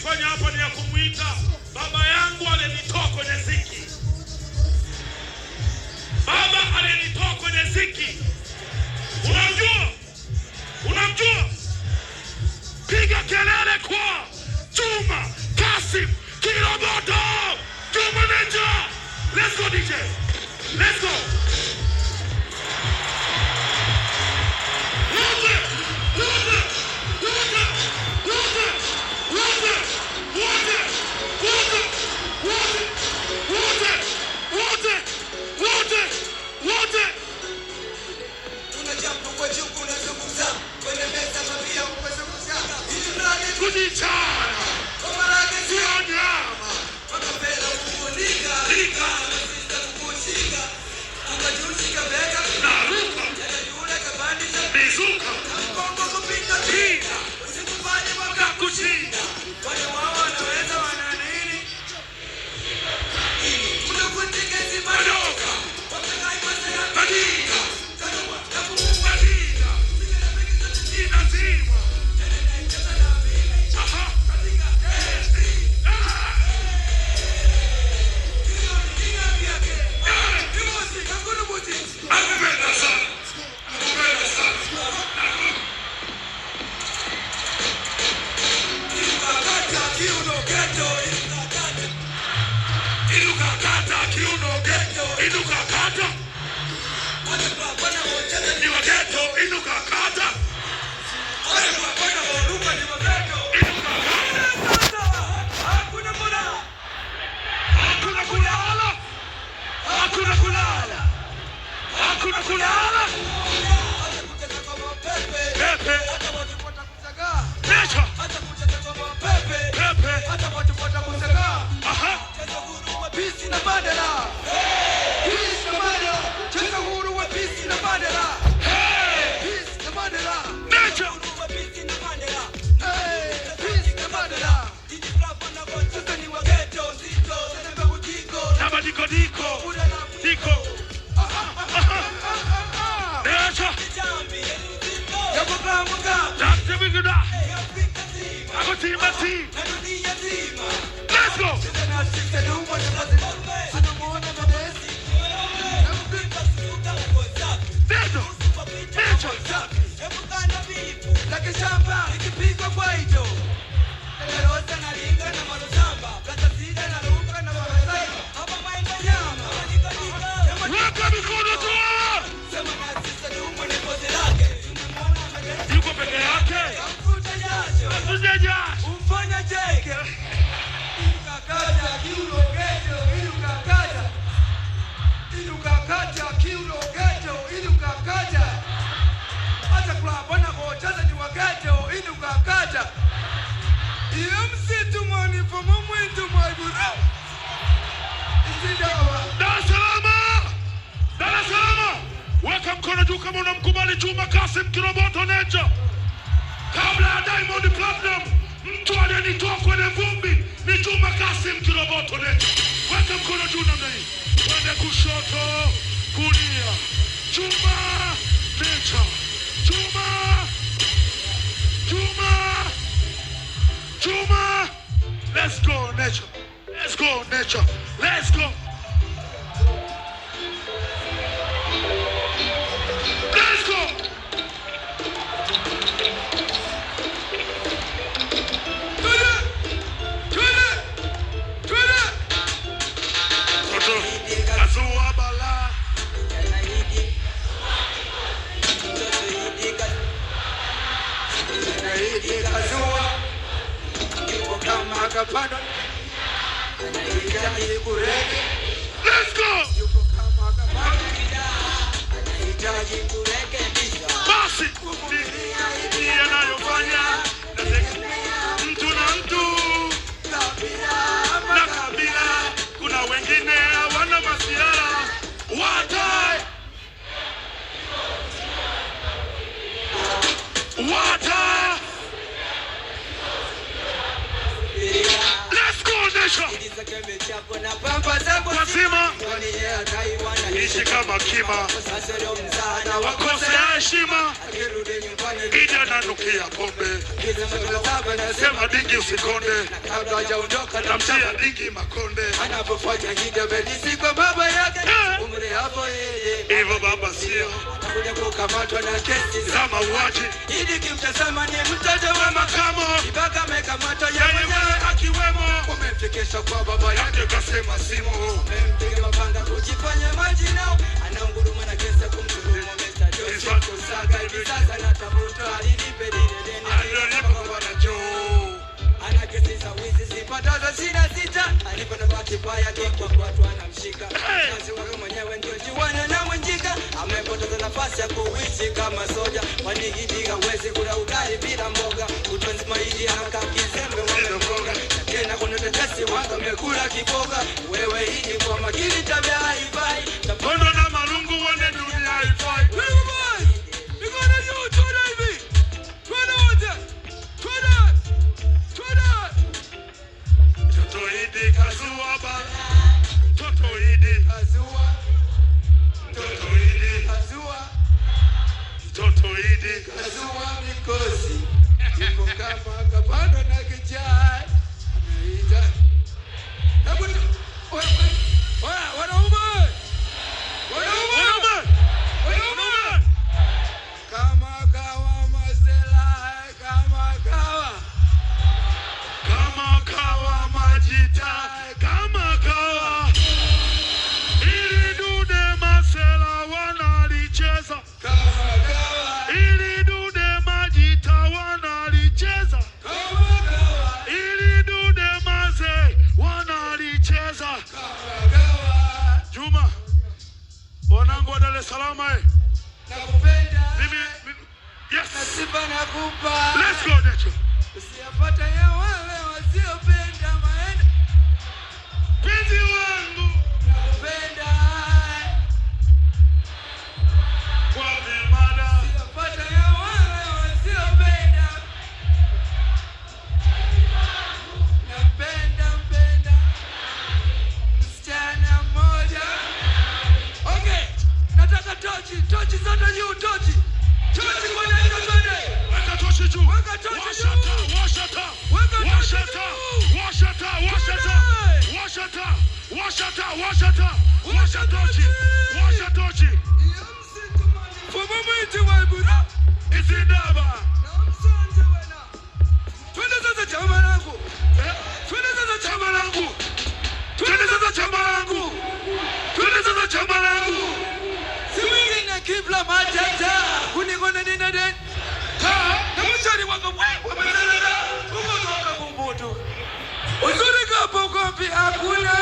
kufanya hapa ni ya kumuita baba yangu alinitoa kwenye ziki. Baba alinitoa kwenye ziki. Unamjua? Unamjua? Piga kelele kwa Juma Kasim Kiroboto. Juma Ninja. Let's go DJ. Let's go. Let's go. Mkono juu kama unamkubali Juma Kasim Kiroboto Ninja. Kabla ya Diamond Platinum, mtu aliyenitoa kwenye vumbi ni Juma Kasim Kiroboto Ninja. Weka mkono juu namna hii. Twende kushoto, kulia. Juma Ninja. Juma. Let's go Ninja. Let's go Ninja. Let's go. Let's go! Basi anayofanya mtu na mtu na kabila, kuna wengine wana masiara watai. Let's go. Onyesha. Wazima. Ishi kama kima. Wakosea heshima. Ija nanukia pombe. Sema dingi usikonde. Namtia dingi makonde. Anapofanya hida bedisi kwa baba yake. Umri hapo yeye. Hivyo baba sio. Kuja kukamatwa na kesi za mauaji. Idi kimtazama ni mtoto wa makamo. Ibaka amekamatwa yeye mwenyewe akiwemo. Umemfikisha kwa baba yake kasema simo. Umempiga mapanga kujifanya majinao. Anaunguruma na kesa kumdhulumu Mr. Joseph Kusaga. Hivi sasa natafuta alinipe lile deni. Alinipa kwa Joe. Ana kesi za wizi zipatazo 66. Alipo na bahati mbaya kwa watu anamshika. Kazi wake mwenyewe ndio jiwana na mwenjika. Amepoteza nafasi ya kuishi kama soja. Wanihidi hawezi kula ugali bila mboga. Utonzi mahidi haka kizembe wamemboga. Tena kuna tetesi wanga amekula kiboga. Wewe hidi kwa makini tabia haifai. Kondo na marungu wane dunia haifai. Wewe boy, niko na juu tuna hivi. Tuna wote. Tuna. Toto Idi kazua bala. Toto Idi kazua. Toto Idi kazua. Toto Idi kazua mikosi. Yuko kama kapando na kijai. Anaita. Hebu wanaume. Kama kawa masela kama kawa. Kama kawa majita, kama kawa. Ili dude masela wanalicheza. Kama kawa. Ili dude majita wanalicheza. Kama kawa. Ili dude maze wanalicheza. Kama kawa. Juma, wanangu wa Dar es Salaam nakupenda. Yes. Nasiba nakupa. Let's go, Necho. Usiyapata ya wale wasiopenda maenda. Penzi wangu Nakupenda. kwa vimada. Usiyapata ya wale wasiopenda. Napenda msichana mmoja. Okay, nataka tochi zote juu, tochi kwa nani twende? Weka tochi juu. Weka tochi juu. Washa taa. Tochi. Fumamiti waibura. Izindaba. Namsanje wena. Twende sasa chama langu. Siwingi na kibla matata. Kunigona nina den. Namushari waka wameteleza. Kumoto waka kumbutu. Uzuri kapo kompi hakuna.